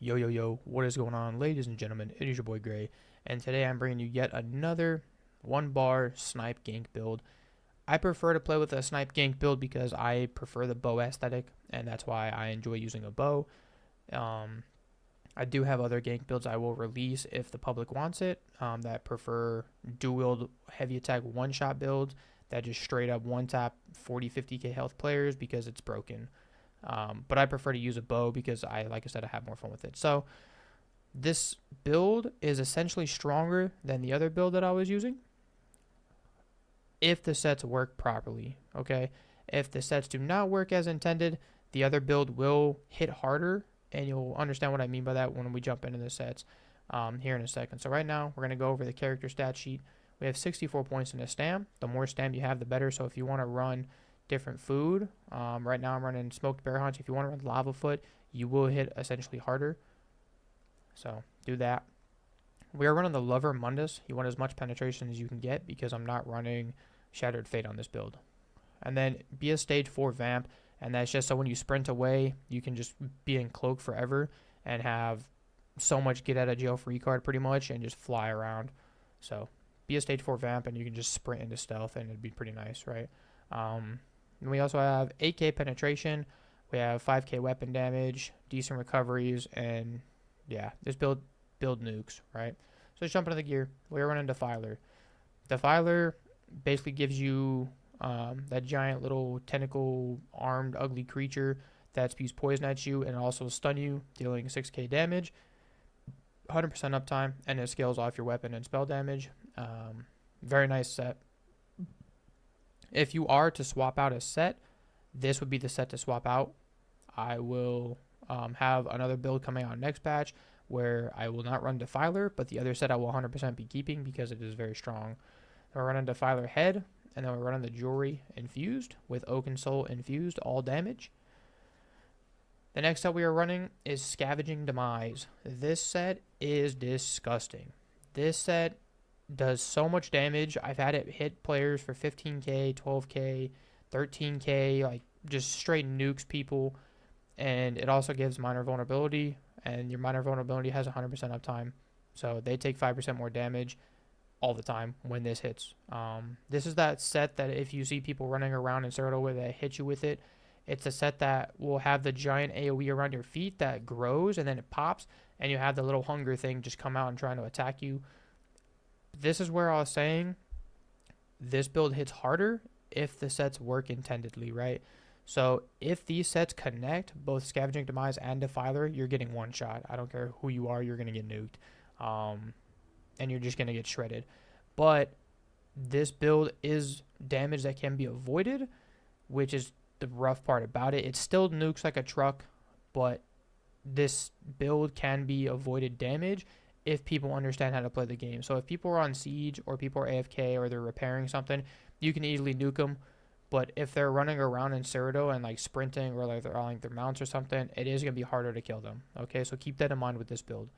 Yo, yo, yo, what is going on, ladies and gentlemen? It is your boy Gray, and today I'm bringing you yet another one bar snipe gank build. I prefer to play with a snipe gank build because I prefer the bow aesthetic, and that's why I enjoy using a bow. Um, I do have other gank builds I will release if the public wants it, that prefer dual wield heavy attack one shot builds that just straight up one tap 40-50k health players because it's broken. But I prefer to use a bow because like I said, I have more fun with it. So this build is essentially stronger than the other build that I was using if the sets work properly, okay? If the sets do not work as intended, the other build will hit harder, and you'll understand what I mean by that when we jump into the sets here in a second. So right now, we're going to go over the character stat sheet. We have 64 points in the stam. The more stam you have, the better. So if you want to run different food, right now I'm running smoked bear hunch. If you want to run lava foot, you will hit essentially harder. So do that. We are running the Lover Mundus. You want as much penetration as you can get because I'm not running Shattered Fate on this build. And then be a stage 4 vamp, and that's just so when you sprint away, you can just be in cloak forever and have so much get out of jail free card pretty much and just fly around. So be a stage 4 vamp and you can just sprint into stealth and it'd be pretty nice, right? And we also have 8k penetration. We have 5k weapon damage, decent recoveries, and yeah, this build nukes, right? So let's jump into the gear. We're running Defiler. Defiler basically gives you that giant little tentacle armed ugly creature that spews poison at you and also stun you, dealing 6k damage, 100% uptime, and it scales off your weapon and spell damage. Very nice set. If you are to swap out a set, this would be the set to swap out. I will have another build coming out next patch where I will not run Defiler, but the other set I will 100% be keeping because it is very strong. We're running Defiler head, and then we're running the Jewelry infused with Oak and Soul infused, all damage. The next set we are running is Scavenging Demise. This set is disgusting. This set does so much damage. I've had it hit players for 15k, 12k, 13k, like just straight nukes people. And it also gives minor vulnerability, and your minor vulnerability has 100% uptime. So they take 5% more damage all the time when this hits. This is that set that if you see people running around in Cyrodiil where they hit you with it, it's a set that will have the giant AoE around your feet that grows and then it pops, and you have the little hunger thing just come out and trying to attack you. This is where I was saying this build hits harder if the sets work intendedly, right? So if these sets connect, both Scavenging Demise and Defiler, you're getting one shot. I don't care who you are, you're going to get nuked. And you're just going to get shredded. But this build is damage that can be avoided, which is the rough part about it. It still nukes like a truck, but this build can be avoided damage if people understand how to play the game. So if people are on siege or people are AFK or they're repairing something, you can easily nuke them. But if they're running around in Cyrodiil and like sprinting or like they're on their mounts or something, it is going to be harder to kill them. Okay, so keep that in mind with this build.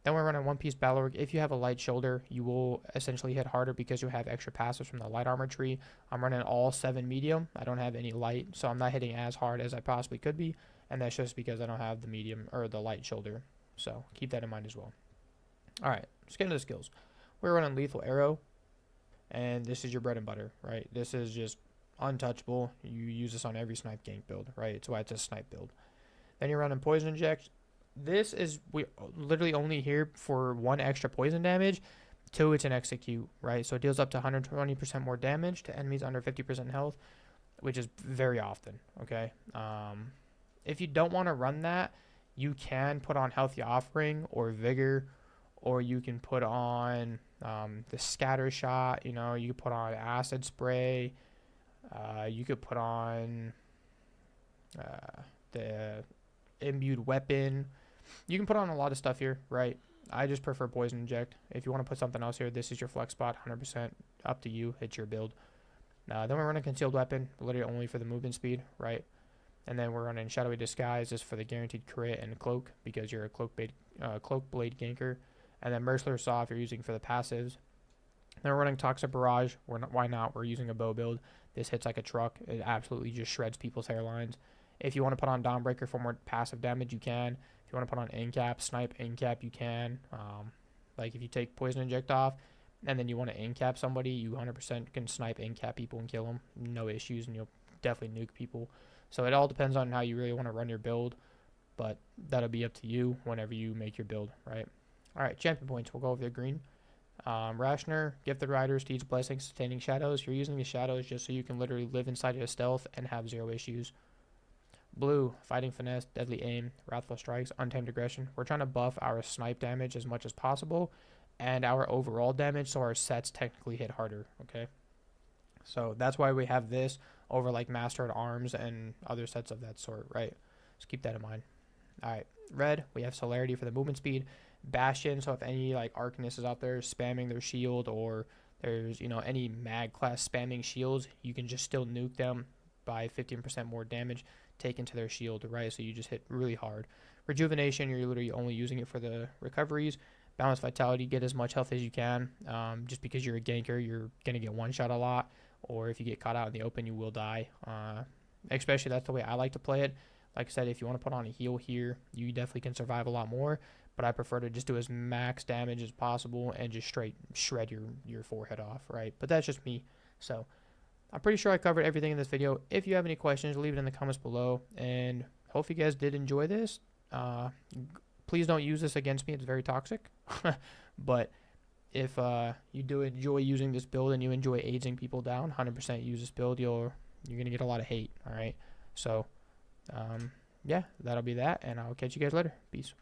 Then we're running One Piece Battle Org. If you have a light shoulder, you will essentially hit harder because you have extra passives from the light armor tree. I'm running all 7 medium. I don't have any light, so I'm not hitting as hard as I possibly could be. And that's just because I don't have the medium or the light shoulder. So keep that in mind as well. All right, let's get into the skills. We're running Lethal Arrow, and this is your bread and butter, right? This is just untouchable. You use this on every snipe gank build, right? It's why it's a snipe build. Then you're running Poison Inject. This is we literally only here for 1 extra poison damage. 2, it's an execute, right? So it deals up to 120% more damage to enemies under 50% health, which is very often, okay? If you don't want to run that, you can put on Healthy Offering or Vigor, or you can put on the Scatter Shot, you know, you could put on Acid Spray, you could put on the Imbued Weapon. You can put on a lot of stuff here, right? I just prefer Poison Inject. If you want to put something else here, this is your flex spot, 100% up to you. It's your build. Then we're running Concealed Weapon, literally only for the movement speed, right? And then we're running Shadowy Disguise just for the guaranteed crit and Cloak because you're a Cloak Blade Ganker. And then Merciless Saw if you're using for the passives. Then we're running Toxic Barrage. Why not? We're using a bow build. This hits like a truck. It absolutely just shreds people's hairlines. If you want to put on Dawnbreaker for more passive damage, you can. If you want to put on in-cap, snipe in-cap, you can. Like if you take poison inject off and then you want to in-cap somebody, you 100% can snipe in-cap people and kill them. No issues, and you'll definitely nuke people. So it all depends on how you really want to run your build, but that'll be up to you whenever you make your build, right? All right, champion points. We'll go over the green. Rationer, Gifted Riders, Deeds of Blessing, Sustaining Shadows. You're using the shadows just so you can literally live inside of a stealth and have 0 issues. Blue, Fighting Finesse, Deadly Aim, Wrathful Strikes, Untamed Aggression. We're trying to buff our snipe damage as much as possible and our overall damage so our sets technically hit harder, okay? So that's why we have this over like Master at Arms and other sets of that sort, right? Just keep that in mind. All right, red, we have Celerity for the movement speed. Bastion, so if any like Arcanist is out there spamming their shield, or there's, you know, any mag class spamming shields, you can just still nuke them by 15% more damage taken to their shield, right? So you just hit really hard. Rejuvenation, you're literally only using it for the recoveries. Balance Vitality, get as much health as you can. Just because you're a ganker, you're gonna get one shot a lot, or if you get caught out in the open, you will die. Especially that's the way I like to play it. Like I said, if you want to put on a heal here, you definitely can survive a lot more, but I prefer to just do as max damage as possible and just straight shred your forehead off, right? But that's just me. So I'm pretty sure I covered everything in this video. If you have any questions, leave it in the comments below, and hope you guys did enjoy this. Please don't use this against me. It's very toxic. But if you do enjoy using this build and you enjoy aging people down, 100% use this build. You're going to get a lot of hate, all right? So, yeah, that'll be that, and I'll catch you guys later. Peace.